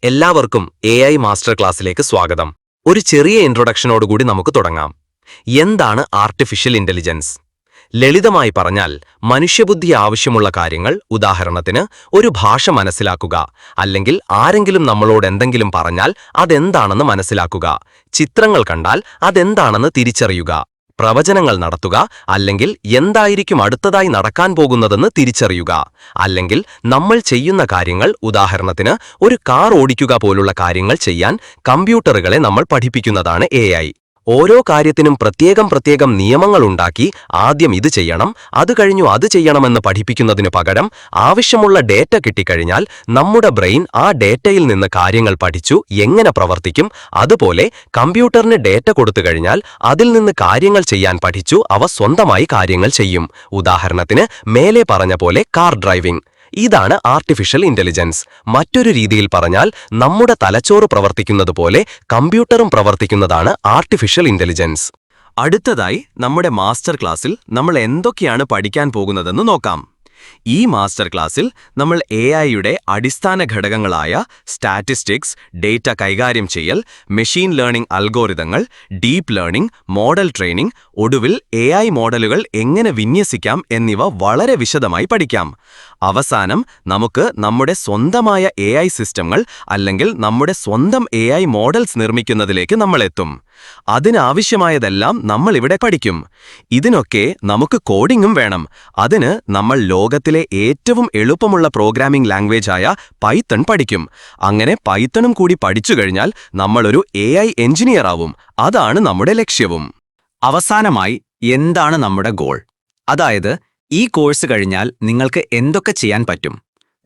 എല്ലാവർക്കും AI master ക്ലാസ്സിലേക്ക് സ്വാഗതം. ഒരു ചെറിയ ഇൻട്രൊഡക്ഷനോടുകൂടി നമുക്ക് തുടങ്ങാം. എന്താണ് ആർട്ടിഫിഷ്യൽ ഇന്റലിജൻസ്? ലളിതമായി പറഞ്ഞാൽ, മനുഷ്യബുദ്ധി ആവശ്യമുള്ള കാര്യങ്ങൾ, ഉദാഹരണത്തിന് ഒരു ഭാഷ മനസ്സിലാക്കുക, അല്ലെങ്കിൽ ആരെങ്കിലും നമ്മളോട് എന്തെങ്കിലും പറഞ്ഞാൽ അതെന്താണെന്ന് മനസ്സിലാക്കുക, ചിത്രങ്ങൾ കണ്ടാൽ അതെന്താണെന്ന് തിരിച്ചറിയുക, പ്രവചനങ്ങൾ നടത്തുക, അല്ലെങ്കിൽ എന്തായിരിക്കും അടുത്തതായി നടക്കാൻ പോകുന്നതെന്ന് തിരിച്ചറിയുക, അല്ലെങ്കിൽ നമ്മൾ ചെയ്യുന്ന കാര്യങ്ങൾ, ഉദാഹരണത്തിന് ഒരു കാർ ഓടിക്കുക പോലുള്ള കാര്യങ്ങൾ ചെയ്യാൻ കമ്പ്യൂട്ടറുകളെ നമ്മൾ പഠിപ്പിക്കുന്നതാണ് AI. ഓരോ കാര്യത്തിനും പ്രത്യേകം നിയമങ്ങളുണ്ടാക്കി ആദ്യം ഇത് ചെയ്യണം, അത് കഴിഞ്ഞു അത് ചെയ്യണമെന്ന് പഠിപ്പിക്കുന്നതിനു പകരം ആവശ്യമുള്ള ഡേറ്റ കിട്ടിക്കഴിഞ്ഞാൽ നമ്മുടെ ബ്രെയിൻ ആ ഡേറ്റയിൽ നിന്ന് കാര്യങ്ങൾ പഠിച്ചു എങ്ങനെ പ്രവർത്തിക്കും, അതുപോലെ കമ്പ്യൂട്ടറിന് ഡേറ്റ കൊടുത്തു കഴിഞ്ഞാൽ അതിൽ നിന്ന് കാര്യങ്ങൾ ചെയ്യാൻ പഠിച്ചു അവ സ്വന്തമായി കാര്യങ്ങൾ ചെയ്യും. ഉദാഹരണത്തിന് മേലെ പറഞ്ഞ പോലെ കാർ ഡ്രൈവിംഗ്. ഇതാണ് ആർട്ടിഫിഷ്യൽ ഇന്റലിജൻസ്. മറ്റൊരു രീതിയിൽ പറഞ്ഞാൽ, നമ്മുടെ തലച്ചോറ് പ്രവർത്തിക്കുന്നതുപോലെ കമ്പ്യൂട്ടറും പ്രവർത്തിക്കുന്നതാണ് ആർട്ടിഫിഷ്യൽ ഇന്റലിജൻസ്. അടുത്തതായി നമ്മുടെ മാസ്റ്റർ ക്ലാസ്സിൽ നമ്മൾ എന്തൊക്കെയാണ് പഠിക്കാൻ പോകുന്നതെന്ന് നോക്കാം. ഈ മാസ്റ്റർ ക്ലാസ്സിൽ നമ്മൾ AIയുടെ അടിസ്ഥാന ഘടകങ്ങളായ സ്റ്റാറ്റിസ്റ്റിക്സ്, ഡേറ്റ കൈകാര്യം ചെയ്യൽ, മെഷീൻ ലേണിംഗ് അൽഗോരിതങ്ങൾ, ഡീപ്പ് ലേണിംഗ്, മോഡൽ ട്രെയിനിംഗ്, ഒടുവിൽ AI മോഡലുകൾ എങ്ങനെ വിന്യസിക്കാം എന്നിവ വളരെ വിശദമായി പഠിക്കാം. അവസാനം നമുക്ക് നമ്മുടെ സ്വന്തമായ AI സിസ്റ്റങ്ങൾ അല്ലെങ്കിൽ നമ്മുടെ സ്വന്തം AI മോഡൽസ് നിർമ്മിക്കുന്നതിലേക്ക് നമ്മളെത്തും. അതിനാവശ്യമായതെല്ലാം നമ്മൾ ഇവിടെ പഠിക്കും. ഇതിനൊക്കെ നമുക്ക് കോഡിംഗും വേണം. അതിന് നമ്മൾ ലോകത്തിലെ ഏറ്റവും എളുപ്പമുള്ള പ്രോഗ്രാമിംഗ് ലാംഗ്വേജായ പൈത്തൺ പഠിക്കും. അങ്ങനെ പൈത്തണും കൂടി പഠിച്ചു കഴിഞ്ഞാൽ നമ്മളൊരു AI എഞ്ചിനീയർ ആവും. അതാണ് നമ്മുടെ ലക്ഷ്യവും. അവസാനമായി, എന്താണ് നമ്മുടെ ഗോൾ? അതായത്, ഈ കോഴ്സ് കഴിഞ്ഞാൽ നിങ്ങൾക്ക് എന്തൊക്കെ ചെയ്യാൻ പറ്റും?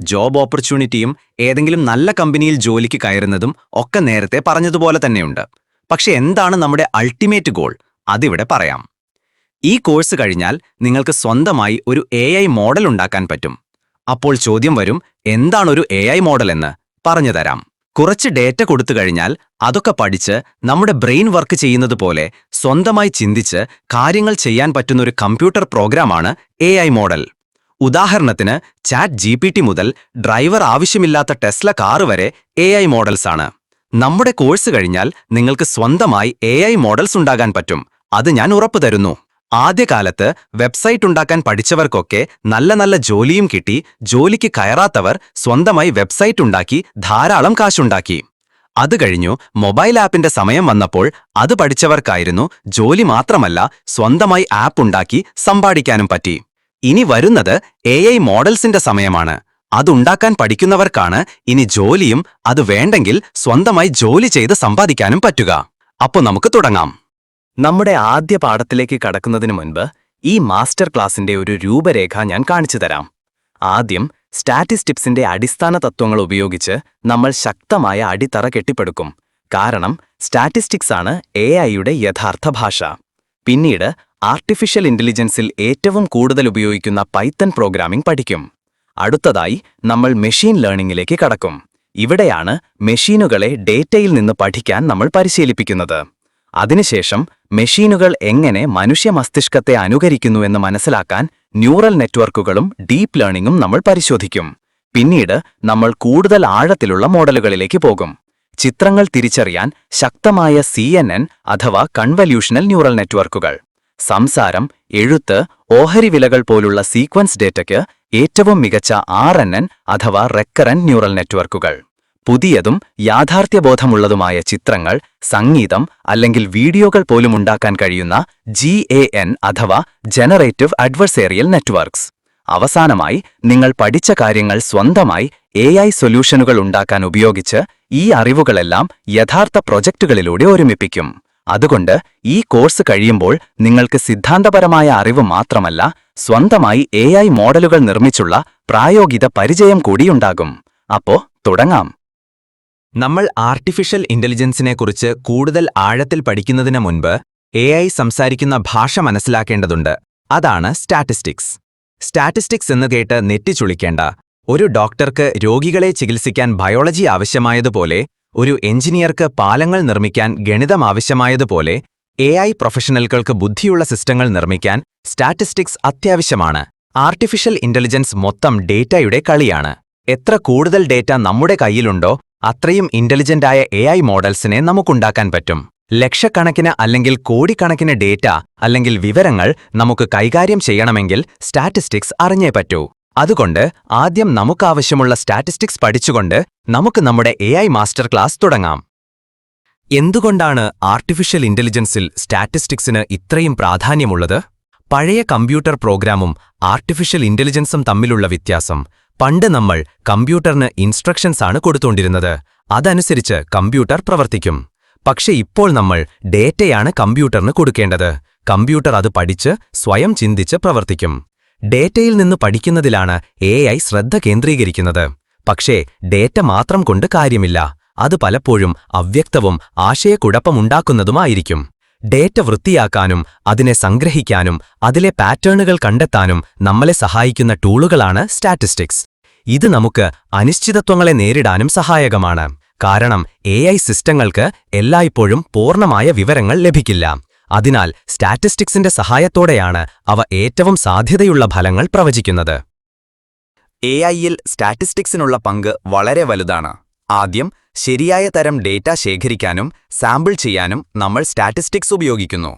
ജോബ് ഓപ്പർച്യൂണിറ്റിയും ഏതെങ്കിലും നല്ല കമ്പനിയിൽ ജോലിക്ക് കയറുന്നതും ഒക്കെ നേരത്തെ പറഞ്ഞതുപോലെ തന്നെയുണ്ട്. പക്ഷെ എന്താണ് നമ്മുടെ അൾട്ടിമേറ്റ് ഗോൾ? അതിവിടെ പറയാം. ഈ കോഴ്സ് കഴിഞ്ഞാൽ നിങ്ങൾക്ക് സ്വന്തമായി ഒരു AI മോഡൽ ഉണ്ടാക്കാൻ പറ്റും. അപ്പോൾ ചോദ്യം വരും, എന്താണൊരു AI മോഡൽ എന്ന്? പറഞ്ഞു തരാം. കുറച്ച് ഡേറ്റ കൊടുത്തു കഴിഞ്ഞാൽ അതൊക്കെ പഠിച്ച് നമ്മുടെ ബ്രെയിൻ വർക്ക് ചെയ്യുന്നത് പോലെ സ്വന്തമായി ചിന്തിച്ച് കാര്യങ്ങൾ ചെയ്യാൻ പറ്റുന്നൊരു കമ്പ്യൂട്ടർ പ്രോഗ്രാമാണ് AI മോഡൽ. ഉദാഹരണത്തിന് ChatGPT മുതൽ ഡ്രൈവർ ആവശ്യമില്ലാത്ത ടെസ്ല കാറ് വരെ AI മോഡൽസാണ്. നമ്മുടെ കോഴ്സ് കഴിഞ്ഞാൽ നിങ്ങൾക്ക് സ്വന്തമായി AI മോഡൽസ് ഉണ്ടാകാൻ പറ്റും. അത് ഞാൻ ഉറപ്പു തരുന്നു. ആദ്യകാലത്ത് വെബ്സൈറ്റ് ഉണ്ടാക്കാൻ പഠിച്ചവർക്കൊക്കെ നല്ല ജോലിയും കിട്ടി. ജോലിക്ക് കയറാത്തവർ സ്വന്തമായി വെബ്സൈറ്റ് ഉണ്ടാക്കി ധാരാളം കാശുണ്ടാക്കി. അത് കഴിഞ്ഞു മൊബൈൽ ആപ്പിന്റെ സമയം വന്നപ്പോൾ അത് പഠിച്ചവർക്കായിരുന്നു ജോലി മാത്രമല്ല സ്വന്തമായി ആപ്പ് ഉണ്ടാക്കി സമ്പാദിക്കാനും പറ്റി. ഇനി വരുന്നത് AI മോഡൽസിന്റെ സമയമാണ്. അതുണ്ടാക്കാൻ പഠിക്കുന്നവർക്കാണ് ഇനി ജോലിയും അത് വേണ്ടെങ്കിൽ സ്വന്തമായി ജോലി ചെയ്ത് സമ്പാദിക്കാനും പറ്റുക. അപ്പോൾ നമുക്ക് തുടങ്ങാം. നമ്മുടെ ആദ്യ പാഠത്തിലേക്ക് കടക്കുന്നതിന് മുൻപ് ഈ മാസ്റ്റർ ക്ലാസിന്റെ ഒരു രൂപരേഖ ഞാൻ കാണിച്ചു തരാം. ആദ്യം സ്റ്റാറ്റിസ്റ്റിക്സിന്റെ അടിസ്ഥാന തത്വങ്ങൾ ഉപയോഗിച്ച് നമ്മൾ ശക്തമായ അടിത്തറ കെട്ടിപ്പടുക്കും. കാരണം സ്റ്റാറ്റിസ്റ്റിക്സ് ആണ് AIയുടെ യഥാർത്ഥ ഭാഷ. പിന്നീട് ആർട്ടിഫിഷ്യൽ ഇന്റലിജൻസിൽ ഏറ്റവും കൂടുതൽ ഉപയോഗിക്കുന്ന പൈത്തൺ പ്രോഗ്രാമിംഗ് പഠിക്കും. അടുത്തതായി നമ്മൾ മെഷീൻ ലേണിംഗിലേക്ക് കടക്കും. ഇവിടെയാണ് മെഷീനുകളെ ഡേറ്റയിൽ നിന്ന് പഠിക്കാൻ നമ്മൾ പരിശീലിപ്പിക്കുന്നത്. അതിനുശേഷം മെഷീനുകൾ എങ്ങനെ മനുഷ്യ മസ്തിഷ്കത്തെ അനുകരിക്കുന്നുവെന്ന് മനസ്സിലാക്കാൻ ന്യൂറൽ നെറ്റ്വർക്കുകളും ഡീപ്പ് ലേണിംഗും നമ്മൾ പരിശോധിക്കും. പിന്നീട് നമ്മൾ കൂടുതൽ ആഴത്തിലുള്ള മോഡലുകളിലേക്ക് പോകും. ചിത്രങ്ങൾ തിരിച്ചറിയാൻ ശക്തമായ CNN അഥവാ കൺവല്യൂഷണൽ ന്യൂറൽ നെറ്റ്വർക്കുകൾ, സംസാരം, എഴുത്ത്, ഓഹരി വിലകൾ പോലുള്ള സീക്വൻസ് ഡേറ്റയ്ക്ക് ഏറ്റവും മികച്ച RNN അഥവാ റെക്കറന്റ് ന്യൂറൽ നെറ്റ്വർക്കുകൾ, പുതിയതും യാഥാർത്ഥ്യബോധമുള്ളതുമായ ചിത്രങ്ങൾ, സംഗീതം അല്ലെങ്കിൽ വീഡിയോകൾ പോലും ഉണ്ടാക്കാൻ കഴിയുന്ന GAN അഥവാ ജനറേറ്റീവ് അഡ്വേഴ്സേറിയൽ നെറ്റ്വർക്ക്സ്. അവസാനമായി നിങ്ങൾ പഠിച്ച കാര്യങ്ങൾ സ്വന്തമായി AI സൊല്യൂഷനുകൾ ഉണ്ടാക്കാൻ ഉപയോഗിച്ച് ഈ അറിവുകളെല്ലാം യഥാർത്ഥ പ്രൊജക്റ്റുകളിലൂടെ ഒരുമിപ്പിക്കും. അതുകൊണ്ട് ഈ കോഴ്സ് കഴിയുമ്പോൾ നിങ്ങൾക്ക് സിദ്ധാന്തപരമായ അറിവ് മാത്രമല്ല, സ്വന്തമായി AI മോഡലുകൾ നിർമ്മിച്ചുള്ള പ്രായോഗിക പരിചയം കൂടിയുണ്ടാകും. അപ്പോ തുടങ്ങാം. നമ്മൾ ആർട്ടിഫിഷ്യൽ ഇന്റലിജൻസിനെക്കുറിച്ച് കൂടുതൽ ആഴത്തിൽ പഠിക്കുന്നതിന് മുൻപ് AI സംസാരിക്കുന്ന ഭാഷ മനസ്സിലാക്കേണ്ടതുണ്ട്. അതാണ് സ്റ്റാറ്റിസ്റ്റിക്സ്. സ്റ്റാറ്റിസ്റ്റിക്സ് എന്ന് കേട്ട് നെറ്റിച്ചുളിക്കേണ്ട. ഒരു ഡോക്ടർക്ക് രോഗികളെ ചികിത്സിക്കാൻ ബയോളജി ആവശ്യമായതുപോലെ, ഒരു എഞ്ചിനീയർക്ക് പാലങ്ങൾ നിർമ്മിക്കാൻ ഗണിതം ആവശ്യമായതുപോലെ, AI പ്രൊഫഷണലുകൾക്ക് ബുദ്ധിയുള്ള സിസ്റ്റങ്ങൾ നിർമ്മിക്കാൻ സ്റ്റാറ്റിസ്റ്റിക്സ് അത്യാവശ്യമാണ്. ആർട്ടിഫിഷ്യൽ ഇന്റലിജൻസ് മൊത്തം ഡേറ്റയുടെ കളിയാണ്. എത്ര കൂടുതൽ ഡേറ്റ നമ്മുടെ കയ്യിലുണ്ടോ അത്രയും ഇന്റലിജന്റായ AI മോഡൽസിനെ നമുക്കുണ്ടാക്കാൻ പറ്റും. ലക്ഷക്കണക്കിന് അല്ലെങ്കിൽ കോടിക്കണക്കിന് ഡേറ്റ അല്ലെങ്കിൽ വിവരങ്ങൾ നമുക്ക് കൈകാര്യം ചെയ്യണമെങ്കിൽ സ്റ്റാറ്റിസ്റ്റിക്സ് അറിഞ്ഞേ പറ്റൂ. അതുകൊണ്ട് ആദ്യം നമുക്കാവശ്യമുള്ള സ്റ്റാറ്റിസ്റ്റിക്സ് പഠിച്ചുകൊണ്ട് നമുക്ക് നമ്മുടെ AI മാസ്റ്റർ ക്ലാസ് തുടങ്ങാം. എന്തുകൊണ്ടാണ് ആർട്ടിഫിഷ്യൽ ഇന്റലിജൻസിൽ സ്റ്റാറ്റിസ്റ്റിക്സിന് ഇത്രയും പ്രാധാന്യമുള്ളത്? പഴയ കമ്പ്യൂട്ടർ പ്രോഗ്രാമും ആർട്ടിഫിഷ്യൽ ഇന്റലിജൻസും തമ്മിലുള്ള വ്യത്യാസം, പണ്ട് നമ്മൾ കമ്പ്യൂട്ടറിന് ഇൻസ്ട്രക്ഷൻസ് ആണ് കൊടുത്തുകൊണ്ടിരുന്നത്. അതനുസരിച്ച് കമ്പ്യൂട്ടർ പ്രവർത്തിക്കും. പക്ഷെ ഇപ്പോൾ നമ്മൾ ഡേറ്റയാണ് കമ്പ്യൂട്ടറിന് കൊടുക്കേണ്ടത്. കമ്പ്യൂട്ടർ അത് പഠിച്ച് സ്വയം ചിന്തിച്ച് പ്രവർത്തിക്കും. ഡേറ്റയിൽ നിന്ന് പഠിക്കുന്നതിലാണ് AI ശ്രദ്ധ കേന്ദ്രീകരിക്കുന്നത്. പക്ഷേ ഡേറ്റ മാത്രം കൊണ്ട് കാര്യമില്ല. അത് പലപ്പോഴും അവ്യക്തവും ആശയക്കുഴപ്പമുണ്ടാക്കുന്നതുമായിരിക്കും. ഡേറ്റ വൃത്തിയാക്കാനും അതിനെ സംഗ്രഹിക്കാനും അതിലെ പാറ്റേണുകൾ കണ്ടെത്താനും നമ്മളെ സഹായിക്കുന്ന ടൂളുകളാണ് സ്റ്റാറ്റിസ്റ്റിക്സ്. ഇത് നമുക്ക് അനിശ്ചിതത്വങ്ങളെ നേരിടാനും സഹായകമാണ്. കാരണം AI സിസ്റ്റങ്ങൾക്ക് എല്ലായ്പ്പോഴും പൂർണ്ണമായ വിവരങ്ങൾ ലഭിക്കില്ല. അതിനാൽ സ്റ്റാറ്റിസ്റ്റിക്സിന്റെ സഹായത്തോടെയാണ് അവ ഏറ്റവും സാധ്യതയുള്ള ഫലങ്ങൾ പ്രവചിക്കുന്നത്. AIയിൽ സ്റ്റാറ്റിസ്റ്റിക്സിനുള്ള പങ്ക് വളരെ വലുതാണ്. ആദ്യം ശരിയായ തരം ഡേറ്റ ശേഖരിക്കാനും സാമ്പിൾ ചെയ്യാനും നമ്മൾ സ്റ്റാറ്റിസ്റ്റിക്സ് ഉപയോഗിക്കുന്നു.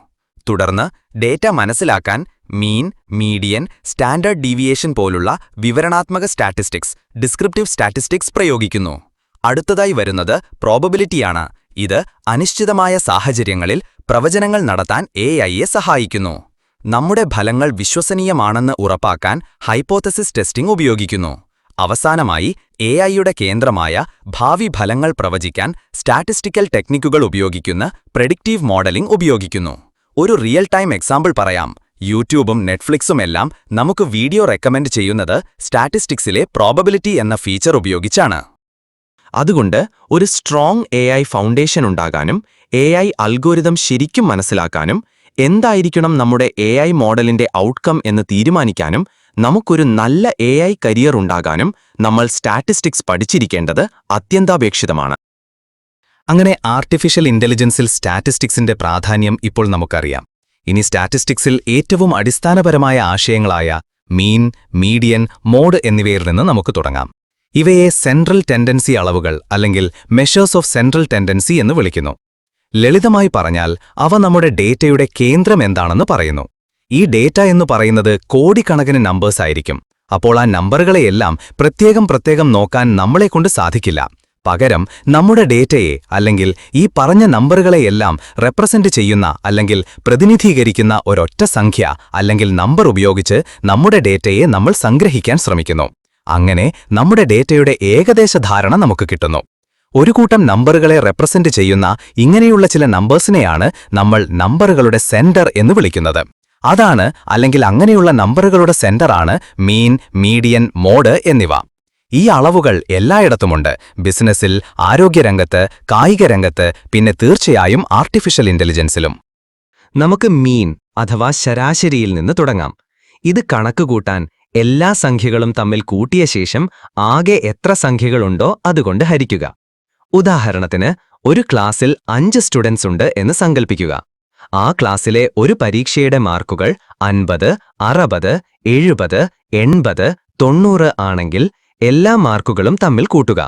തുടർന്ന് ഡേറ്റ മനസ്സിലാക്കാൻ മീൻ, മീഡിയൻ, സ്റ്റാൻഡേർഡ് ഡീവിയേഷൻ പോലുള്ള വിവരണാത്മക സ്റ്റാറ്റിസ്റ്റിക്സ്, ഡിസ്ക്രിപ്റ്റീവ് സ്റ്റാറ്റിസ്റ്റിക്സ് പ്രയോഗിക്കുന്നു. അടുത്തതായി വരുന്നത് പ്രോബബിലിറ്റിയാണ്. ഇത് അനിശ്ചിതമായ സാഹചര്യങ്ങളിൽ പ്രവചനങ്ങൾ നടത്താൻ AIയെ സഹായിക്കുന്നു. നമ്മുടെ ഫലങ്ങൾ വിശ്വസനീയമാണെന്ന് ഉറപ്പാക്കാൻ ഹൈപ്പോത്തസിസ് ടെസ്റ്റിംഗ് ഉപയോഗിക്കുന്നു. അവസാനമായി AIയുടെ കേന്ദ്രമായ ഭാവി ഫലങ്ങൾ പ്രവചിക്കാൻ സ്റ്റാറ്റിസ്റ്റിക്കൽ ടെക്നിക്കുകൾ ഉപയോഗിക്കുന്ന പ്രെഡിക്റ്റീവ് മോഡലിംഗ് ഉപയോഗിക്കുന്നു. ഒരു റിയൽ ടൈം എക്സാമ്പിൾ പറയാം. യൂട്യൂബും നെറ്റ്ഫ്ലിക്സും എല്ലാം നമുക്ക് വീഡിയോ റെക്കമെൻഡ് ചെയ്യുന്നത് സ്റ്റാറ്റിസ്റ്റിക്സിലെ പ്രോബബിലിറ്റി എന്ന ഫീച്ചർ ഉപയോഗിച്ചാണ്. അതുകൊണ്ട് ഒരു സ്ട്രോങ് AI ഫൗണ്ടേഷൻ ഉണ്ടാകാനും AI അൽഗോരിതം ശരിക്കും മനസ്സിലാക്കാനും എന്തായിരിക്കണം നമ്മുടെ AI മോഡലിന്റെ ഔട്ട്കം എന്ന് തീരുമാനിക്കാനും നമുക്കൊരു നല്ല AI കരിയർ ഉണ്ടാകാനും നമ്മൾ സ്റ്റാറ്റിസ്റ്റിക്സ് പഠിച്ചിരിക്കേണ്ടത് അത്യന്താപേക്ഷിതമാണ്. അങ്ങനെ ആർട്ടിഫിഷ്യൽ ഇന്റലിജൻസിൽ സ്റ്റാറ്റിസ്റ്റിക്സിന്റെ പ്രാധാന്യം ഇപ്പോൾ നമുക്കറിയാം. ഇനി സ്റ്റാറ്റിസ്റ്റിക്സിൽ ഏറ്റവും അടിസ്ഥാനപരമായ ആശയങ്ങളായ മീൻ, മീഡിയൻ, മോഡ് എന്നിവയിൽ നിന്ന് നമുക്ക് തുടങ്ങാം. ഇവയെ സെൻട്രൽ ടെൻഡൻസി അളവുകൾ അല്ലെങ്കിൽ മെഷേഴ്സ് ഓഫ് സെൻട്രൽ ടെൻഡൻസി എന്ന് വിളിക്കുന്നു. ലളിതമായി പറഞ്ഞാൽ അവ നമ്മുടെ ഡേറ്റയുടെ കേന്ദ്രം എന്താണെന്ന് പറയുന്നു. ഈ ഡേറ്റ എന്ന് പറയുന്നത് കോടിക്കണക്കിന് നമ്പേഴ്സ് ആയിരിക്കും. അപ്പോൾ ആ നമ്പറുകളെയെല്ലാം പ്രത്യേകം നോക്കാൻ നമ്മളെക്കൊണ്ട് സാധിക്കില്ല. പകരം നമ്മുടെ ഡേറ്റയെ അല്ലെങ്കിൽ ഈ പറഞ്ഞ നമ്പറുകളെയെല്ലാം റെപ്രസെന്റ് ചെയ്യുന്ന അല്ലെങ്കിൽ പ്രതിനിധീകരിക്കുന്ന ഒരൊറ്റ സംഖ്യ അല്ലെങ്കിൽ നമ്പർ ഉപയോഗിച്ച് നമ്മുടെ ഡേറ്റയെ നമ്മൾ സംഗ്രഹിക്കാൻ ശ്രമിക്കുന്നു. അങ്ങനെ നമ്മുടെ ഡേറ്റയുടെ ഏകദേശ ധാരണ നമുക്ക് കിട്ടുന്നു. ഒരു കൂട്ടം നമ്പറുകളെ റെപ്രസെന്റ് ചെയ്യുന്ന ഇങ്ങനെയുള്ള ചില നമ്പേഴ്സിനെയാണ് നമ്മൾ നമ്പറുകളുടെ സെന്റർ എന്ന് വിളിക്കുന്നത്. അതാണ് അല്ലെങ്കിൽ അങ്ങനെയുള്ള നമ്പറുകളുടെ സെന്ററാണ് മീൻ, മീഡിയൻ, മോഡ് എന്നിവ. ഈ അളവുകൾ എല്ലായിടത്തുമുണ്ട്. ബിസിനസ്സിൽ, ആരോഗ്യരംഗത്ത്, കായിക രംഗത്ത്, പിന്നെ തീർച്ചയായും ആർട്ടിഫിഷ്യൽ ഇന്റലിജൻസിലും. നമുക്ക് മീൻ അഥവാ ശരാശരിയിൽ നിന്ന് തുടങ്ങാം. ഇത് കണക്കുകൂട്ടാൻ എല്ലാ സംഖ്യകളും തമ്മിൽ കൂട്ടിയ ശേഷം ആകെ എത്ര സംഖ്യകളുണ്ടോ അതുകൊണ്ട് ഹരിക്കുക. ഉദാഹരണത്തിന് ഒരു ക്ലാസ്സിൽ 5 സ്റ്റുഡൻസ് ഉണ്ട് എന്ന് സങ്കൽപ്പിക്കുക. ആ ക്ലാസ്സിലെ ഒരു പരീക്ഷയുടെ മാർക്കുകൾ 50, 60, 70, 80, 90 ആണെങ്കിൽ എല്ലാ മാർക്കുകളും തമ്മിൽ കൂട്ടുക.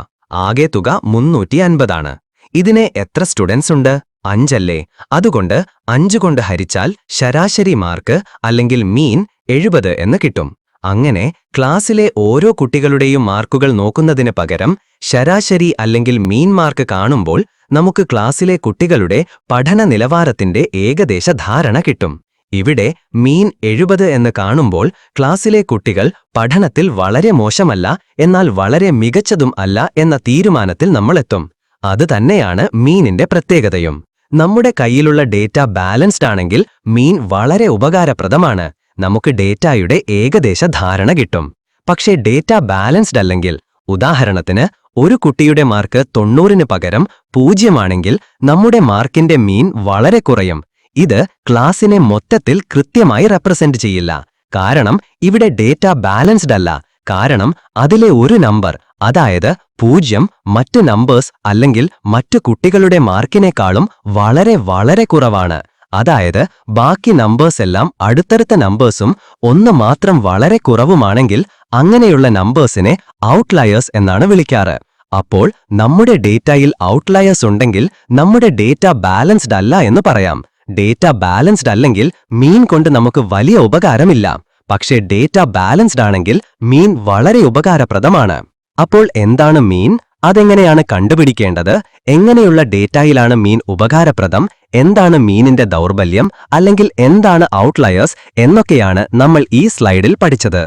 ആകെ തുക 350 ആണ്. ഇതിനെ എത്ര സ്റ്റുഡൻസ് ഉണ്ട്? 5 അല്ലേ? അതുകൊണ്ട് 5 കൊണ്ട് ഹരിച്ചാൽ ശരാശരി മാർക്ക് അല്ലെങ്കിൽ മീൻ 70 എന്ന് കിട്ടും. അങ്ങനെ ക്ലാസ്സിലെ ഓരോ കുട്ടികളുടെയും മാർക്കുകൾ നോക്കുന്നതിന് പകരം ശരാശരി അല്ലെങ്കിൽ മീൻ മാർക്ക് കാണുമ്പോൾ നമുക്ക് ക്ലാസ്സിലെ കുട്ടികളുടെ പഠന നിലവാരത്തിന്റെ ഏകദേശ ധാരണ കിട്ടും. ഇവിടെ മീൻ 70 എന്ന് കാണുമ്പോൾ ക്ലാസ്സിലെ കുട്ടികൾ പഠനത്തിൽ വളരെ മോശമല്ല, എന്നാൽ വളരെ മികച്ചതും അല്ല എന്ന തീരുമാനത്തിൽ നമ്മളെത്തും. അത് തന്നെയാണ് മീനിന്റെ പ്രത്യേകതയും. നമ്മുടെ കയ്യിലുള്ള ഡേറ്റ ബാലൻസ്ഡ് ആണെങ്കിൽ മീൻ വളരെ ഉപകാരപ്രദമാണ്. നമുക്ക് ഡേറ്റയുടെ ഏകദേശ ധാരണ കിട്ടും. പക്ഷേ ഡേറ്റ ബാലൻസ്ഡ് അല്ലെങ്കിൽ, ഉദാഹരണത്തിന് ഒരു കുട്ടിയുടെ മാർക്ക് 90ന് പകരം 0 ആണെങ്കിൽ നമ്മുടെ മാർക്കിന്റെ മീൻ വളരെ കുറയും. ഇത് ക്ലാസിനെ മൊത്തത്തിൽ കൃത്യമായി റെപ്രസെന്റ് ചെയ്യില്ല. കാരണം ഇവിടെ ഡേറ്റ ബാലൻസ്ഡ് അല്ല. കാരണം അതിലെ ഒരു നമ്പർ, അതായത് 0, മറ്റ് നമ്പേഴ്സ് അല്ലെങ്കിൽ മറ്റു കുട്ടികളുടെ മാർക്കിനേക്കാളും വളരെ കുറവാണ്. അതായത് ബാക്കി നമ്പേഴ്സ് എല്ലാം അടുത്തടുത്ത നമ്പേഴ്സും 1 മാത്രം വളരെ കുറവുമാണെങ്കിൽ അങ്ങനെയുള്ള നമ്പേഴ്സിനെ ഔട്ട്ലയേഴ്സ് എന്നാണ് വിളിക്കാറ്. അപ്പോൾ നമ്മുടെ ഡേറ്റയിൽ ഔട്ട്ലയേഴ്സ് ഉണ്ടെങ്കിൽ നമ്മുടെ ഡേറ്റ ബാലൻസ്ഡ് അല്ല എന്ന് പറയാം. ഡേറ്റ ബാലൻസ്ഡ് അല്ലെങ്കിൽ മീൻ കൊണ്ട് നമുക്ക് വലിയ ഉപകാരമില്ല. പക്ഷേ ഡേറ്റ ബാലൻസ്ഡ് ആണെങ്കിൽ മീൻ വളരെ ഉപകാരപ്രദമാണ്. അപ്പോൾ എന്താണ് മീൻ? അതെങ്ങനെയാണ് കണ്ടുപിടിക്കേണ്ടത്? എങ്ങനെയുള്ള ഡേറ്റയിലാണ് മീൻ ഉപകാരപ്രദം? എന്താണ് മീനിന്റെ ദൗർബല്യം? അല്ലെങ്കിൽ എന്താണ് ഔട്ട്ലയേഴ്സ് എന്നൊക്കെയാണ് നമ്മൾ ഈ സ്ലൈഡിൽ പഠിച്ചത്.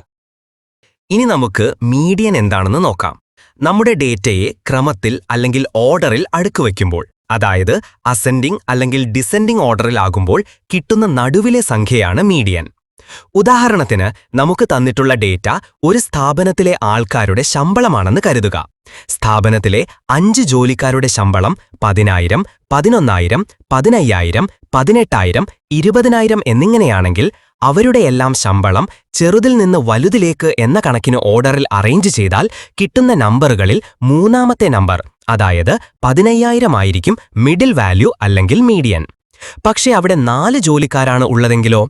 ഇനി നമുക്ക് മീഡിയൻ എന്താണെന്ന് നോക്കാം. നമ്മുടെ ഡേറ്റയെ ക്രമത്തിൽ അല്ലെങ്കിൽ ഓർഡറിൽ അടുക്കുവയ്ക്കുമ്പോൾ, അതായത് അസെൻഡിംഗ് അല്ലെങ്കിൽ ഡിസെൻഡിംഗ് ഓർഡറിലാകുമ്പോൾ കിട്ടുന്ന നടുവിലെ സംഖ്യയാണ് മീഡിയൻ. ഉദാഹരണത്തിന് നമുക്ക് തന്നിട്ടുള്ള ഡേറ്റ ഒരു സ്ഥാപനത്തിലെ ആൾക്കാരുടെ ശമ്പളമാണെന്ന് കരുതുക. സ്ഥാപനത്തിലെ 5 ജോലിക്കാരുടെ ശമ്പളം 10,000, 11,000, 15,000, 18,000, 20,000 എന്നിങ്ങനെയാണെങ്കിൽ അവരുടെയെല്ലാം ശമ്പളം ചെറുതിൽ നിന്ന് വലുതിലേക്ക് എന്ന കണക്കിന് ഓർഡറിൽ അറേഞ്ച് ചെയ്താൽ കിട്ടുന്ന നമ്പറുകളിൽ മൂന്നാമത്തെ നമ്പർ, അതായത് 15,000 ആയിരിക്കും മിഡിൽ വാല്യൂ അല്ലെങ്കിൽ മീഡിയൻ. പക്ഷേ അവിടെ 4 ജോലിക്കാരാണ് ഉള്ളതെങ്കിലോ?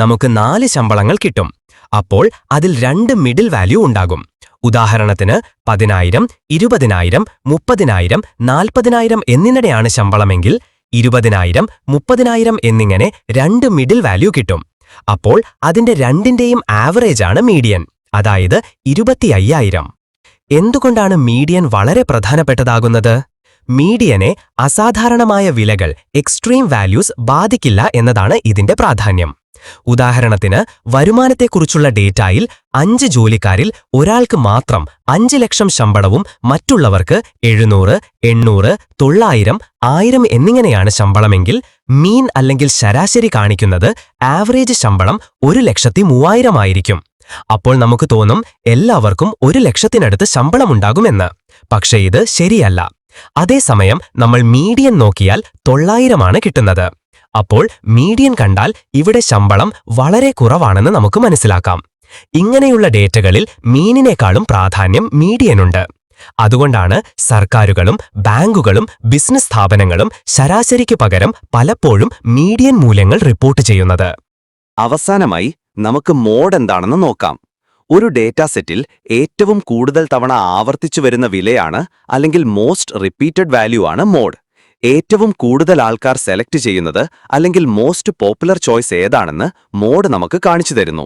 നമുക്ക് 4 ശമ്പളങ്ങൾ കിട്ടും. അപ്പോൾ അതിൽ 2 മിഡിൽ വാല്യൂ ഉണ്ടാകും. ഉദാഹരണത്തിന് 10,000, 20,000, 30,000, 40,000 എന്നിനിടെയാണ് ശമ്പളമെങ്കിൽ 20,000, 30,000 എന്നിങ്ങനെ 2 മിഡിൽ വാല്യൂ കിട്ടും. അപ്പോൾ അതിന്റെ രണ്ടിന്റെയും ആവറേജാണ് മീഡിയൻ, അതായത് 25,000. എന്തുകൊണ്ടാണ് മീഡിയൻ വളരെ പ്രധാനപ്പെട്ടതാകുന്നത്? മീഡിയനെ അസാധാരണമായ വിലകൾ, എക്സ്ട്രീം വാല്യൂസ് ബാധിക്കില്ല എന്നതാണ് ഇതിന്റെ പ്രാധാന്യം. ഉദാഹരണത്തിന് വരുമാനത്തെക്കുറിച്ചുള്ള ഡേറ്റയിൽ 5 ജോലിക്കാരിൽ ഒരാൾക്ക് മാത്രം 5 ലക്ഷം ശമ്പളവും മറ്റുള്ളവർക്ക് 700, 800, 900, 1000 എന്നിങ്ങനെയാണ് ശമ്പളമെങ്കിൽ മീൻ അല്ലെങ്കിൽ ശരാശരി കാണിക്കുന്നത് ആവറേജ് ശമ്പളം 1,03,000 ആയിരിക്കും. അപ്പോൾ നമുക്ക് തോന്നും എല്ലാവർക്കും 1,00,000-നടുത്ത് ശമ്പളമുണ്ടാകുമെന്ന്. പക്ഷേ ഇത് ശരിയല്ല. അതേസമയം നമ്മൾ മീഡിയൻ നോക്കിയാൽ 900 കിട്ടുന്നത്. അപ്പോൾ മീഡിയൻ കണ്ടാൽ ഇവിടെ ശമ്പളം വളരെ കുറവാണെന്ന് നമുക്ക് മനസ്സിലാക്കാം. ഇങ്ങനെയുള്ള ഡേറ്റകളിൽ മീനിനേക്കാളും പ്രാധാന്യം മീഡിയനുണ്ട്. അതുകൊണ്ടാണ് സർക്കാരുകളും ബാങ്കുകളും ബിസിനസ് സ്ഥാപനങ്ങളും ശരാശരിക്ക് പകരം പലപ്പോഴും മീഡിയൻ മൂല്യങ്ങൾ റിപ്പോർട്ട് ചെയ്യുന്നത്. അവസാനമായി നമുക്ക് മോഡ് എന്താണെന്ന് നോക്കാം. ഒരു ഡേറ്റാ സെറ്റിൽ ഏറ്റവും കൂടുതൽ തവണ ആവർത്തിച്ചു വരുന്ന വിലയാണ് അല്ലെങ്കിൽ മോസ്റ്റ് റിപ്പീറ്റഡ് വാല്യൂ ആണ് മോഡ്. ഏറ്റവും കൂടുതൽ ആൾക്കാർ സെലക്ട് ചെയ്യുന്നത് അല്ലെങ്കിൽ മോസ്റ്റ് പോപ്പുലർ ചോയ്സ് ഏതാണെന്ന് മോഡ് നമുക്ക് കാണിച്ചു തരുന്നു.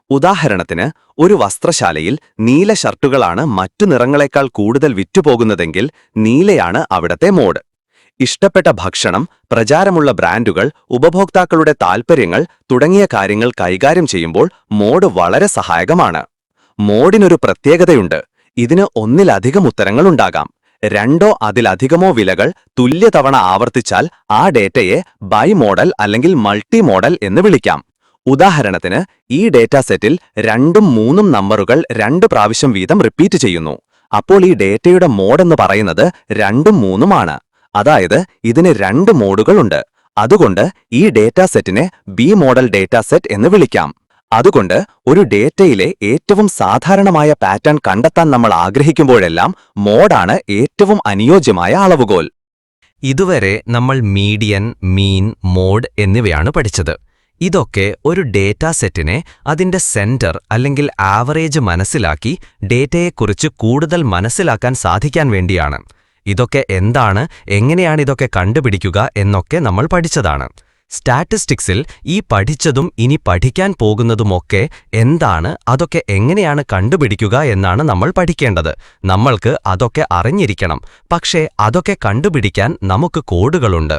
ഉദാഹരണത്തിന് ഒരു വസ്ത്രശാലയിൽ നീല ഷർട്ടുകളാണ് മറ്റു നിറങ്ങളെക്കാൾ കൂടുതൽ വിറ്റുപോകുന്നതെങ്കിൽ നീലയാണ് അവിടത്തെ മോഡ്. ഇഷ്ടപ്പെട്ട ഭക്ഷണം, പ്രചാരമുള്ള ബ്രാൻഡുകൾ, ഉപഭോക്താക്കളുടെ താൽപ്പര്യങ്ങൾ തുടങ്ങിയ കാര്യങ്ങൾ കൈകാര്യം ചെയ്യുമ്പോൾ മോഡ് വളരെ സഹായകമാണ്. മോഡിനൊരു പ്രത്യേകതയുണ്ട്. ഇതിന് ഒന്നിലധികം ഉത്തരങ്ങളുണ്ടാകാം. 2 അതിലധികമോ വിലകൾ തുല്യ തവണ ആവർത്തിച്ചാൽ ആ ഡേറ്റയെ ബൈ മോഡൽ അല്ലെങ്കിൽ മൾട്ടി മോഡൽ എന്ന് വിളിക്കാം. ഉദാഹരണത്തിന് ഈ ഡേറ്റാ സെറ്റിൽ 2ഉം 3ഉം നമ്പറുകൾ 2 പ്രാവശ്യം വീതം റിപ്പീറ്റ് ചെയ്യുന്നു. അപ്പോൾ ഈ ഡേറ്റയുടെ മോഡെന്ന് പറയുന്നത് 2ഉം 3ഉം ആണ്. അതായത് ഇതിന് 2 മോഡുകളുണ്ട്. അതുകൊണ്ട് ഈ ഡേറ്റാ സെറ്റിനെ ബി മോഡൽ ഡേറ്റാ സെറ്റ് എന്ന് വിളിക്കാം. അതുകൊണ്ട് ഒരു ഡേറ്റയിലെ ഏറ്റവും സാധാരണമായ പാറ്റേൺ കണ്ടെത്താൻ നമ്മൾ ആഗ്രഹിക്കുമ്പോഴെല്ലാം മോഡാണ് ഏറ്റവും അനുയോജ്യമായ അളവുകോൽ. ഇതുവരെ നമ്മൾ മീഡിയൻ, മീൻ, മോഡ് എന്നിവയാണ് പഠിച്ചത്. ഇതൊക്കെ ഒരു ഡേറ്റാ സെറ്റിനെ അതിന്റെ സെന്റർ അല്ലെങ്കിൽ ആവറേജ് മനസ്സിലാക്കി ഡേറ്റയെക്കുറിച്ച് കൂടുതൽ മനസ്സിലാക്കാൻ സാധിക്കാൻ വേണ്ടിയാണ്. ഇതൊക്കെ എന്താണ്, എങ്ങനെയാണ് ഇതൊക്കെ കണ്ടുപിടിക്കുക എന്നൊക്കെ നമ്മൾ പഠിച്ചതാണ്. സ്റ്റാറ്റിസ്റ്റിക്സിൽ ഈ പഠിച്ചതും ഇനി പഠിക്കാൻ പോകുന്നതുമൊക്കെ എന്താണ്, അതൊക്കെ എങ്ങനെയാണ് കണ്ടുപിടിക്കുക എന്നാണ് നമ്മൾ പഠിക്കേണ്ടത്. നമ്മൾക്ക് അതൊക്കെ അറിഞ്ഞിരിക്കണം. പക്ഷേ അതൊക്കെ കണ്ടുപിടിക്കാൻ നമുക്ക് കോഡുകളുണ്ട്.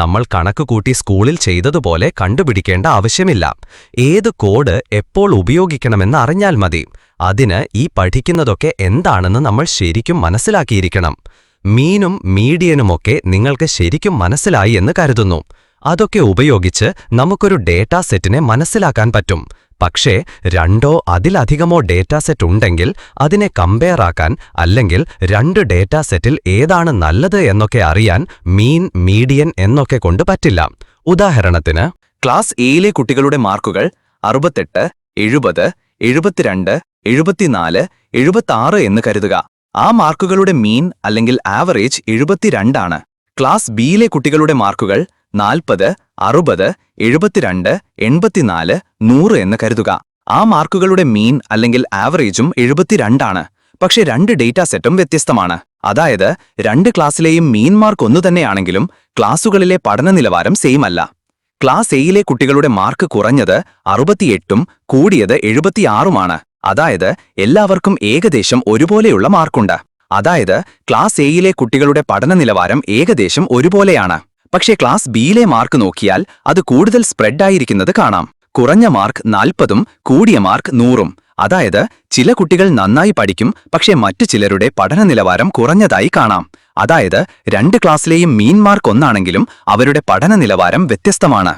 നമ്മൾ കണക്കുകൂട്ടി സ്കൂളിൽ ചെയ്തതുപോലെ കണ്ടുപിടിക്കേണ്ട ആവശ്യമില്ല. ഏത് കോഡ് എപ്പോൾ ഉപയോഗിക്കണമെന്ന് അറിഞ്ഞാൽ മതി. അതിന് ഈ പഠിക്കുന്നതൊക്കെ എന്താണെന്ന് നമ്മൾ ശരിക്കും മനസ്സിലാക്കിയിരിക്കണം. മീനും മീഡിയനുമൊക്കെ നിങ്ങൾക്ക് ശരിക്കും മനസ്സിലായി എന്ന് കരുതുന്നു. അതൊക്കെ ഉപയോഗിച്ച് നമുക്കൊരു ഡേറ്റാ സെറ്റിനെ മനസ്സിലാക്കാൻ പറ്റും. പക്ഷേ 2ഓ അതിലധികമോ ഡേറ്റാ സെറ്റ് ഉണ്ടെങ്കിൽ അതിനെ കമ്പയർ ആക്കാൻ അല്ലെങ്കിൽ 2 ഡേറ്റാ സെറ്റിൽ ഏതാണ് നല്ലത് എന്നൊക്കെ അറിയാൻ മീൻ, മീഡിയൻ എന്നൊക്കെ കൊണ്ട് പറ്റില്ല. ഉദാഹരണത്തിന് ക്ലാസ് എയിലെ കുട്ടികളുടെ മാർക്കുകൾ 68, 70, 72, 74, 76 എന്ന് കരുതുക. ആ മാർക്കുകളുടെ മീൻ അല്ലെങ്കിൽ ആവറേജ് 72 ആണ്. ക്ലാസ് ബിയിലെ കുട്ടികളുടെ മാർക്കുകൾ 40, 60, 72, 84, 100 എന്ന് കരുതുക. ആ മാർക്കുകളുടെ മീൻ അല്ലെങ്കിൽ ആവറേജും 72 ആണ്. പക്ഷേ 2 ഡേറ്റാ സെറ്റും വ്യത്യസ്തമാണ്. അതായത് 2 ക്ലാസ്സിലെയും മീൻ മാർക്ക് ഒന്നുതന്നെയാണെങ്കിലും ക്ലാസുകളിലെ പഠന നിലവാരം സെയിം അല്ല. ക്ലാസ് എയിലെ കുട്ടികളുടെ മാർക്ക് കുറഞ്ഞത് 68ഉം കൂടിയത് 76ഉമാണ്. അതായത് എല്ലാവർക്കും ഏകദേശം ഒരുപോലെയുള്ള മാർക്കുണ്ട്. അതായത് ക്ലാസ് എയിലെ കുട്ടികളുടെ പഠന നിലവാരം ഏകദേശം ഒരുപോലെയാണ്. പക്ഷേ ക്ലാസ് ബിയിലെ മാർക്ക് നോക്കിയാൽ അത് കൂടുതൽ സ്പ്രെഡായിരിക്കുന്നത് കാണാം. കുറഞ്ഞ മാർക്ക് 40ഉം കൂടിയ മാർക്ക് 100ഉം. അതായത് ചില കുട്ടികൾ നന്നായി പഠിക്കും, പക്ഷേ മറ്റു ചിലരുടെ പഠന നിലവാരം കുറഞ്ഞതായി കാണാം. അതായത് 2 ക്ലാസ്സിലെയും മീൻ മാർക്ക് ഒന്നാണെങ്കിലും അവരുടെ പഠന നിലവാരം വ്യത്യസ്തമാണ്.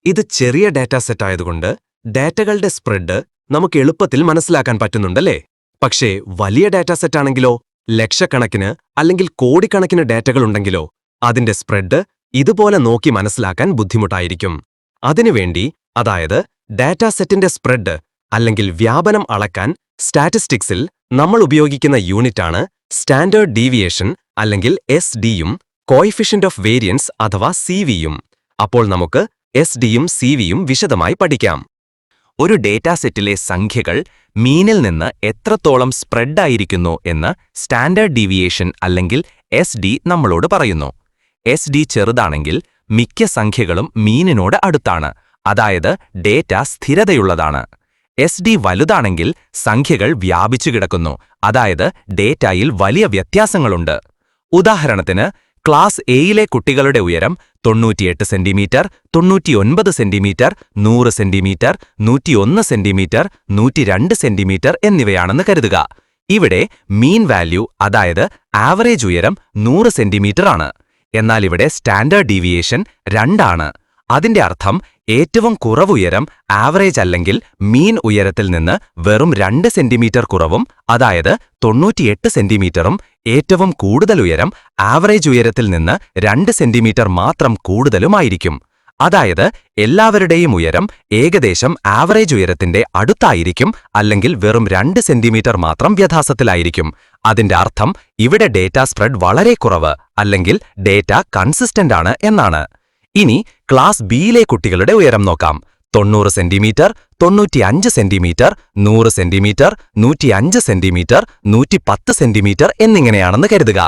ഇത് ചെറിയ ഡാറ്റാ സെറ്റ് ആയതുകൊണ്ട് ഡാറ്റകളുടെ സ്പ്രെഡ് നമുക്ക് എളുപ്പത്തിൽ മനസ്സിലാക്കാൻ പറ്റുന്നുണ്ടല്ലേ? പക്ഷേ വലിയ ഡാറ്റാ സെറ്റ് ആണെങ്കിലോ, ലക്ഷക്കണക്കിന് അല്ലെങ്കിൽ കോടിക്കണക്കിന് ഡാറ്റകളുണ്ടെങ്കിലോ അതിന്റെ സ്പ്രെഡ് ഇതുപോലെ നോക്കി മനസ്സിലാക്കാൻ ബുദ്ധിമുട്ടായിരിക്കും. അതിനുവേണ്ടി, അതായത് ഡാറ്റാ സെറ്റിന്റെ സ്പ്രെഡ് അല്ലെങ്കിൽ വ്യാപനം അളക്കാൻ സ്റ്റാറ്റിസ്റ്റിക്സിൽ നമ്മൾ ഉപയോഗിക്കുന്ന യൂണിറ്റാണ് സ്റ്റാൻഡേർഡ് ഡീവിയേഷൻ അല്ലെങ്കിൽ SDയും കോയിഫിഷ്യന്റ് ഓഫ് വേരിയൻസ് അഥവാ CV-യും. അപ്പോൾ നമുക്ക് SDയും CV-യും വിശദമായി പഠിക്കാം. ഒരു ഡേറ്റാ സെറ്റിലെ സംഖ്യകൾ മീനിൽ നിന്ന് എത്രത്തോളം സ്പ്രെഡായിരിക്കുന്നു എന്ന് സ്റ്റാൻഡേർഡ് ഡീവിയേഷൻ അല്ലെങ്കിൽ SD നമ്മളോട് പറയുന്നു. SD ചെറുതാണെങ്കിൽ മിക്ക സംഖ്യകളും മീനിനോട് അടുത്താണ്, അതായത് ഡേറ്റ സ്ഥിരതയുള്ളതാണ്. SD വലുതാണെങ്കിൽ സംഖ്യകൾ വ്യാപിച്ചു കിടക്കുന്നു, അതായത് ഡേറ്റയിൽ വലിയ വ്യത്യാസങ്ങളുണ്ട്. ഉദാഹരണത്തിന് ക്ലാസ് എയിലെ കുട്ടികളുടെ ഉയരം 98 centimetre, 99 centimetre, 100 centimetre, 101 centimetre, 102 centimetre എന്നിവയാണെന്ന് കരുതുക. ഇവിടെ മീൻ വാല്യൂ, അതായത് ആവറേജ് ഉയരം 100 സെന്റിമീറ്റർ ആണ്. എന്നാൽ ഇവിടെ സ്റ്റാൻഡേർഡ് ഡീവിയേഷൻ 2 ആണ്. അതിന്റെ അർത്ഥം ഏറ്റവും കുറവ് ഉയരം ആവറേജ് അല്ലെങ്കിൽ മീൻ ഉയരത്തിൽ നിന്ന് വെറും 2 സെന്റിമീറ്റർ കുറവും, അതായത് 98 സെന്റിമീറ്ററും, ഏറ്റവും കൂടുതൽ ഉയരം ആവറേജ് ഉയരത്തിൽ നിന്ന് 2 സെന്റിമീറ്റർ മാത്രം കൂടുതലുമായിരിക്കും. അതായത് എല്ലാവരുടെയും ഉയരം ഏകദേശം ആവറേജ് ഉയരത്തിന്റെ അടുത്തായിരിക്കും, അല്ലെങ്കിൽ വെറും 2 സെന്റിമീറ്റർ മാത്രം വ്യത്യാസത്തിലായിരിക്കും. അതിന്റെ അർത്ഥം ഇവിടെ ഡേറ്റ സ്പ്രെഡ് വളരെ കുറവ്, അല്ലെങ്കിൽ ഡേറ്റ കൺസിസ്റ്റന്റ് ആണ് എന്നാണ്. ഇനി ക്ലാസ് ബിയിലെ കുട്ടികളുടെ ഉയരം നോക്കാം. 90 centimetre, 95 centimetre, 100 centimetre, 105 centimetre, 110 centimetre എന്നിങ്ങനെയാണെന്ന് കരുതുക.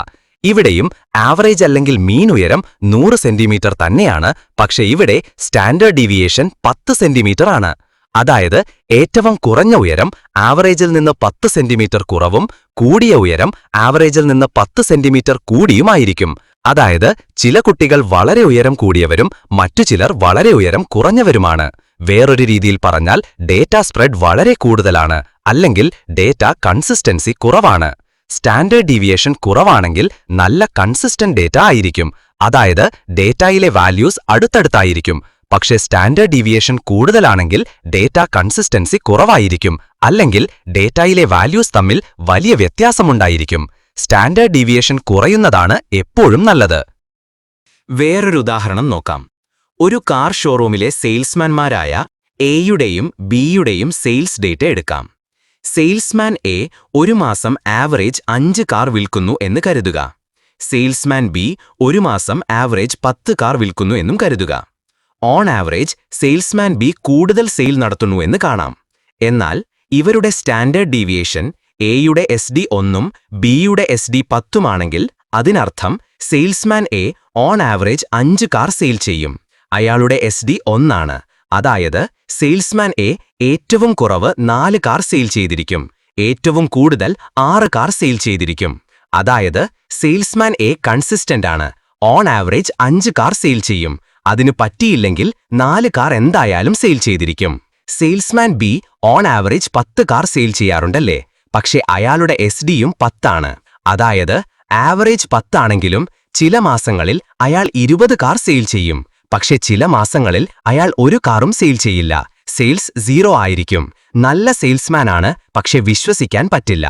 ഇവിടെയും ആവറേജ് അല്ലെങ്കിൽ മീൻ ഉയരം 100 സെന്റിമീറ്റർ തന്നെയാണ്, പക്ഷേ ഇവിടെ സ്റ്റാൻഡേർഡ് ഡീവിയേഷൻ 10 സെന്റിമീറ്റർ ആണ്. അതായത് ഏറ്റവും കുറഞ്ഞ ഉയരം ആവറേജിൽ നിന്ന് 10 സെന്റിമീറ്റർ കുറവും, കൂടിയ ഉയരം ആവറേജിൽ നിന്ന് 10 സെന്റിമീറ്റർ കൂടിയുമായിരിക്കും. അതായത് ചില കുട്ടികൾ വളരെ ഉയരം കൂടിയവരും മറ്റു ചിലർ വളരെ ഉയരം കുറഞ്ഞവരുമാണ്. വേറൊരു രീതിയിൽ പറഞ്ഞാൽ ഡേറ്റ സ്പ്രെഡ് വളരെ കൂടുതലാണ്, അല്ലെങ്കിൽ ഡേറ്റ കൺസിസ്റ്റൻസി കുറവാണ്. സ്റ്റാൻഡേർഡ് ഡീവിയേഷൻ കുറവാണെങ്കിൽ നല്ല കൺസിസ്റ്റന്റ് ഡേറ്റ ആയിരിക്കും, അതായത് ഡേറ്റയിലെ വാല്യൂസ് അടുത്തടുത്തായിരിക്കും. പക്ഷേ സ്റ്റാൻഡേർഡ് ഡീവിയേഷൻ കൂടുതലാണെങ്കിൽ ഡേറ്റ കൺസിസ്റ്റൻസി കുറവായിരിക്കും, അല്ലെങ്കിൽ ഡേറ്റയിലെ വാല്യൂസ് തമ്മിൽ വലിയ വ്യത്യാസമുണ്ടായിരിക്കും. സ്റ്റാൻഡേർഡ് ഡീവിയേഷൻ കുറയുന്നതാണ് എപ്പോഴും നല്ലത്. വേറൊരു ഉദാഹരണം നോക്കാം. ഒരു കാർ ഷോറൂമിലെ സെയിൽസ്മാൻമാരായ എയുടെയും ബിയുടെയും സെയിൽസ് ഡേറ്റ എടുക്കാം. സെയിൽസ്മാൻ എ ഒരു മാസം ആവറേജ് 5 കാർ വിൽക്കുന്നു എന്ന് കരുതുക. സെയിൽസ്മാൻ ബി ഒരു മാസം ആവറേജ് 10 കാർ വിൽക്കുന്നു എന്നും കരുതുക. ഓൺ ആവറേജ് സെയിൽസ്മാൻ ബി കൂടുതൽ സെയിൽ നടത്തുന്നു എന്ന് കാണാം. എന്നാൽ ഇവരുടെ സ്റ്റാൻഡേർഡ് ഡീവിയേഷൻ എയുടെ SD 1ഉം ബിയുടെ SD 10ഉമാണെങ്കിൽ അതിനർത്ഥം salesman A on average 5 car sale ചെയ്യും. അയാളുടെ SD 1 ആണ്. അതായത് സെയിൽസ്മാൻ എ ഏറ്റവും കുറവ് 4 കാർ സെയിൽ ചെയ്തിരിക്കും, ഏറ്റവും കൂടുതൽ 6 കാർ സെയിൽ ചെയ്തിരിക്കും. അതായത് സെയിൽസ്മാൻ എ കൺസിസ്റ്റന്റ് ആണ്, ഓൺ ആവറേജ് 5 കാർ സെയിൽ ചെയ്യും. അതിനു പറ്റിയില്ലെങ്കിൽ 4 കാർ എന്തായാലും സെയിൽ ചെയ്തിരിക്കും. Salesman B on average 10 car sale ചെയ്യാറുണ്ടല്ലേ? പക്ഷേ അയാളുടെ SDയും 10 ആണ്. അതായത് ആവറേജ് 10 ആണെങ്കിലും ചില മാസങ്ങളിൽ അയാൾ 20 കാർ സെയിൽ ചെയ്യും. പക്ഷേ ചില മാസങ്ങളിൽ അയാൾ 1 കാറും സെയിൽ ചെയ്യില്ല. സെയിൽസ് 0 ആയിരിക്കും. നല്ല സെയിൽസ്മാൻ ആണ്, പക്ഷെ വിശ്വസിക്കാൻ പറ്റില്ല.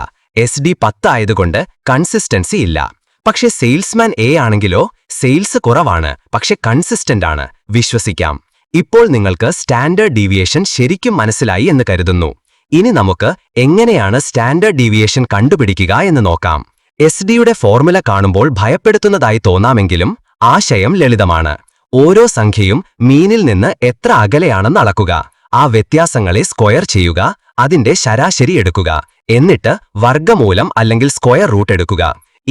SD 10 ആയതുകൊണ്ട് കൺസിസ്റ്റൻസി ഇല്ല. പക്ഷെ സെയിൽസ്മാൻ എ ആണെങ്കിലോ സെയിൽസ് കുറവാണ്, പക്ഷെ കൺസിസ്റ്റന്റ് ആണ്, വിശ്വസിക്കാം. ഇപ്പോൾ നിങ്ങൾക്ക് സ്റ്റാൻഡേർഡ് ഡീവിയേഷൻ ശരിക്കും മനസ്സിലായി എന്ന് കരുതുന്നു. ഇനി നമുക്ക് എങ്ങനെയാണ് സ്റ്റാൻഡേർഡ് ഡീവിയേഷൻ കണ്ടുപിടിക്കുക എന്ന് നോക്കാം. SDയുടെ ഫോർമുല കാണുമ്പോൾ ഭയപ്പെടുത്തുന്നതായി തോന്നാമെങ്കിലും ആശയം ലളിതമാണ്. ഓരോ സംഖ്യയും മീനിൽ നിന്ന് എത്ര അകലെയാണെന്ന് അളക്കുക, ആ വ്യത്യാസങ്ങളെ സ്ക്വയർ ചെയ്യുക, അതിന്റെ ശരാശരി എടുക്കുക, എന്നിട്ട് വർഗ്ഗമൂലം അല്ലെങ്കിൽ സ്ക്വയർ റൂട്ട് എടുക്കുക.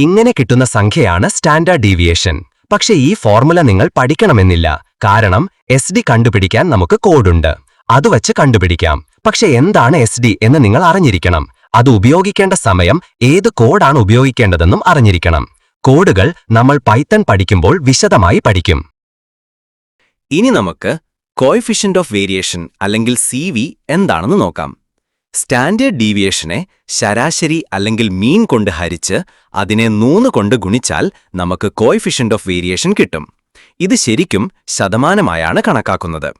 ഇങ്ങനെ കിട്ടുന്ന സംഖ്യയാണ് സ്റ്റാൻഡേർഡ് ഡീവിയേഷൻ. പക്ഷേ ഈ ഫോർമുല നിങ്ങൾ പഠിക്കണമെന്നില്ല, കാരണം SD കണ്ടുപിടിക്കാൻ നമുക്ക് കോഡുണ്ട്. അതുവച്ച് കണ്ടുപിടിക്കാം. പക്ഷെ എന്താണ് SD എന്ന് നിങ്ങൾ അറിഞ്ഞിരിക്കണം. അത് ഉപയോഗിക്കേണ്ട സമയം ഏത് കോഡാണ് ഉപയോഗിക്കേണ്ടതെന്നും അറിഞ്ഞിരിക്കണം. കോഡുകൾ നമ്മൾ പൈത്തൺ പഠിക്കുമ്പോൾ വിശദമായി പഠിക്കും. ഇനി നമുക്ക് കോഎഫിഷ്യന്റ് ഓഫ് വേരിയേഷൻ അല്ലെങ്കിൽ CV എന്താണെന്ന് നോക്കാം. സ്റ്റാൻഡേർഡ് ഡീവിയേഷനെ ശരാശരി അല്ലെങ്കിൽ മീൻ കൊണ്ട് ഹരിച്ച് അതിനെ 3 കൊണ്ട് ഗുണിച്ചാൽ നമുക്ക് കോഎഫിഷ്യന്റ് ഓഫ് വേരിയേഷൻ കിട്ടും. ഇത് ശരിക്കും ശതമാനമായാണ് കണക്കാക്കുന്നത്.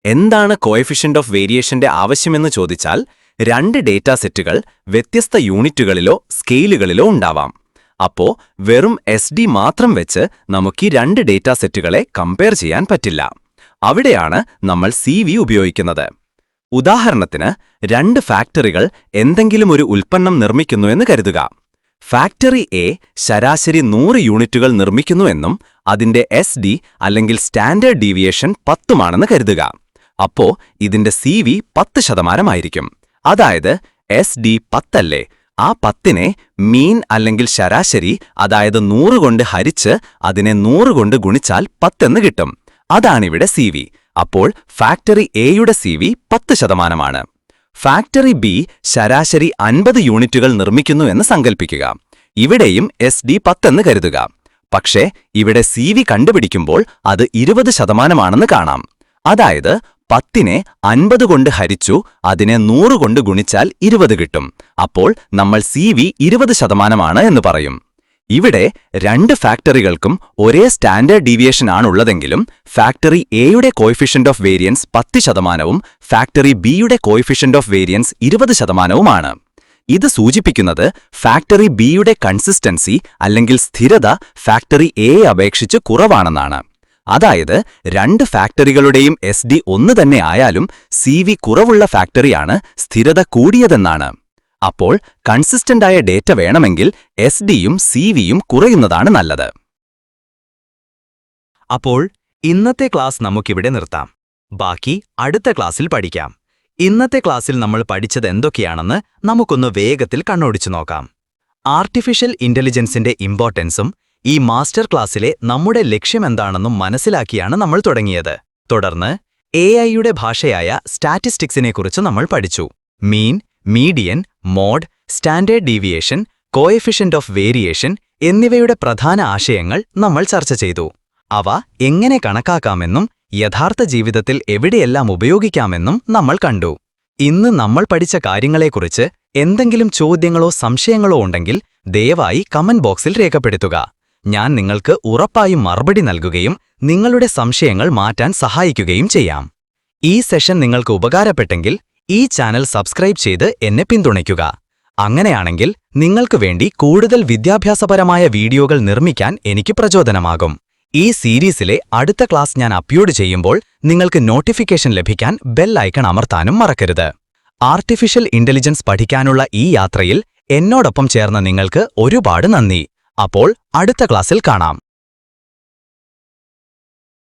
എന്താണ് കോഎഫിഷ്യന്റ് ഓഫ് വേരിയേഷന്റെ ആവശ്യമെന്ന് ചോദിച്ചാൽ, 2 ഡേറ്റാ സെറ്റുകൾ വ്യത്യസ്ത യൂണിറ്റുകളിലോ സ്കെയിലുകളിലോ ഉണ്ടാവാം. അപ്പോ വെറും SD മാത്രം വെച്ച് നമുക്ക് ഈ 2 ഡേറ്റാ സെറ്റുകളെ കമ്പയർ ചെയ്യാൻ പറ്റില്ല. അവിടെയാണ് നമ്മൾ CV ഉപയോഗിക്കുന്നത്. ഉദാഹരണത്തിന് 2 ഫാക്ടറികൾ എന്തെങ്കിലും ഒരു ഉൽപ്പന്നം നിർമ്മിക്കുന്നു എന്ന് കരുതുക. ഫാക്ടറി A ശരാശരി 100 യൂണിറ്റുകൾ നിർമ്മിക്കുന്നുവെന്നും അതിന്റെ SD അല്ലെങ്കിൽ സ്റ്റാൻഡേർഡ് ഡീവിയേഷൻ 10 കരുതുക. അപ്പോ ഇതിന്റെ CV 10% അതായത് SD 10 അല്ലേ? ആ 10നെ മീൻ അല്ലെങ്കിൽ ശരാശരി അതായത് 100 കൊണ്ട് ഹരിച്ച് അതിനെ 100 കൊണ്ട് ഗുണിച്ചാൽ 10 എന്ന് കിട്ടും. അതാണിവിടെ CV. അപ്പോൾ ഫാക്ടറി Aയുടെ CV 10%. ഫാക്ടറി B ശരാശരി 50 യൂണിറ്റുകൾ നിർമ്മിക്കുന്നു എന്ന് സങ്കൽപ്പിക്കുക. ഇവിടെയും SD 10 എന്ന് കരുതുക. പക്ഷേ ഇവിടെ CV കണ്ടുപിടിക്കുമ്പോൾ അത് 20% കാണാം. അതായത് 10നെ 50 കൊണ്ട് ഹരിച്ചു അതിനെ 100 കൊണ്ട് ഗുണിച്ചാൽ 20 കിട്ടും. അപ്പോൾ നമ്മൾ CV 20% എന്ന് പറയും. ഇവിടെ 2 ഫാക്ടറികൾക്കും ഒരേ സ്റ്റാൻഡേർഡ് ഡീവിയേഷൻ ആണുള്ളതെങ്കിലും ഫാക്ടറി Aയുടെ കോഎഫിഷ്യന്റ് ഓഫ് വേരിയൻസ് 10%, ഫാക്ടറി Bയുടെ കോഎഫിഷ്യന്റ് ഓഫ് വേരിയൻസ് 20%. ഇത് സൂചിപ്പിക്കുന്നത് ഫാക്ടറി Bയുടെ കൺസിസ്റ്റൻസി അല്ലെങ്കിൽ സ്ഥിരത ഫാക്ടറി Aയെ അപേക്ഷിച്ച് കുറവാണെന്നാണ്. അതായത് 2 ഫാക്ടറികളുടെയും SD ഒന്ന് തന്നെ ആയാലും CV കുറവുള്ള ഫാക്ടറിയാണ് സ്ഥിരത കൂടിയതെന്നാണ്. അപ്പോൾ കൺസിസ്റ്റന്റായ ഡേറ്റ വേണമെങ്കിൽ SDയും CVയും കുറയുന്നതാണ് നല്ലത്. അപ്പോൾ ഇന്നത്തെ ക്ലാസ് നമുക്കിവിടെ നിർത്താം. ബാക്കി അടുത്ത ക്ലാസ്സിൽ പഠിക്കാം. ഇന്നത്തെ ക്ലാസ്സിൽ നമ്മൾ പഠിച്ചത് എന്തൊക്കെയാണെന്ന് നമുക്കൊന്ന് വേഗത്തിൽ കണ്ണോടിച്ചു നോക്കാം. ആർട്ടിഫിഷ്യൽ ഇന്റലിജൻസിന്റെ ഇമ്പോർട്ടൻസും ഈ മാസ്റ്റർ ക്ലാസ്സിലെ നമ്മുടെ ലക്ഷ്യമെന്താണെന്നും മനസ്സിലാക്കിയാണ് നമ്മൾ തുടങ്ങിയത്. തുടർന്ന് AIയുടെ ഭാഷയായ സ്റ്റാറ്റിസ്റ്റിക്സിനെക്കുറിച്ച് നമ്മൾ പഠിച്ചു. Mean, median, mode, standard deviation, coefficient of variation എന്നിവയുടെ പ്രധാന ആശയങ്ങൾ നമ്മൾ ചർച്ച ചെയ്തു. അവ എങ്ങനെ കണക്കാക്കാമെന്നും യഥാർത്ഥ ജീവിതത്തിൽ എവിടെയെല്ലാം ഉപയോഗിക്കാമെന്നും നമ്മൾ കണ്ടു. ഇന്ന് നമ്മൾ പഠിച്ച കാര്യങ്ങളെക്കുറിച്ച് എന്തെങ്കിലും ചോദ്യങ്ങളോ സംശയങ്ങളോ ഉണ്ടെങ്കിൽ ദയവായി കമന്റ് ബോക്സിൽ രേഖപ്പെടുത്തുക. ഞാൻ നിങ്ങൾക്ക് ഉറപ്പായും മറുപടി നൽകുകയും നിങ്ങളുടെ സംശയങ്ങൾ മാറ്റാൻ സഹായിക്കുകയും ചെയ്യാം. ഈ സെഷൻ നിങ്ങൾക്ക് ഉപകാരപ്പെട്ടെങ്കിൽ ഈ ചാനൽ സബ്സ്ക്രൈബ് ചെയ്ത് എന്നെ പിന്തുണയ്ക്കുക. അങ്ങനെയാണെങ്കിൽ നിങ്ങൾക്ക് വേണ്ടി കൂടുതൽ വിദ്യാഭ്യാസപരമായ വീഡിയോകൾ നിർമ്മിക്കാൻ എനിക്ക് പ്രചോദനമാകും. ഈ സീരീസിലെ അടുത്ത ക്ലാസ് ഞാൻ അപ്ലോഡ് ചെയ്യുമ്പോൾ നിങ്ങൾക്ക് നോട്ടിഫിക്കേഷൻ ലഭിക്കാൻ ബെൽ ഐക്കൺ അമർത്താനും മറക്കരുത്. ആർട്ടിഫിഷ്യൽ ഇന്റലിജൻസ് പഠിക്കാനുള്ള ഈ യാത്രയിൽ എന്നോടൊപ്പം ചേർന്ന നിങ്ങൾക്ക് ഒരുപാട് നന്ദി. അപ്പോൾ അടുത്ത ക്ലാസ്സിൽ കാണാം.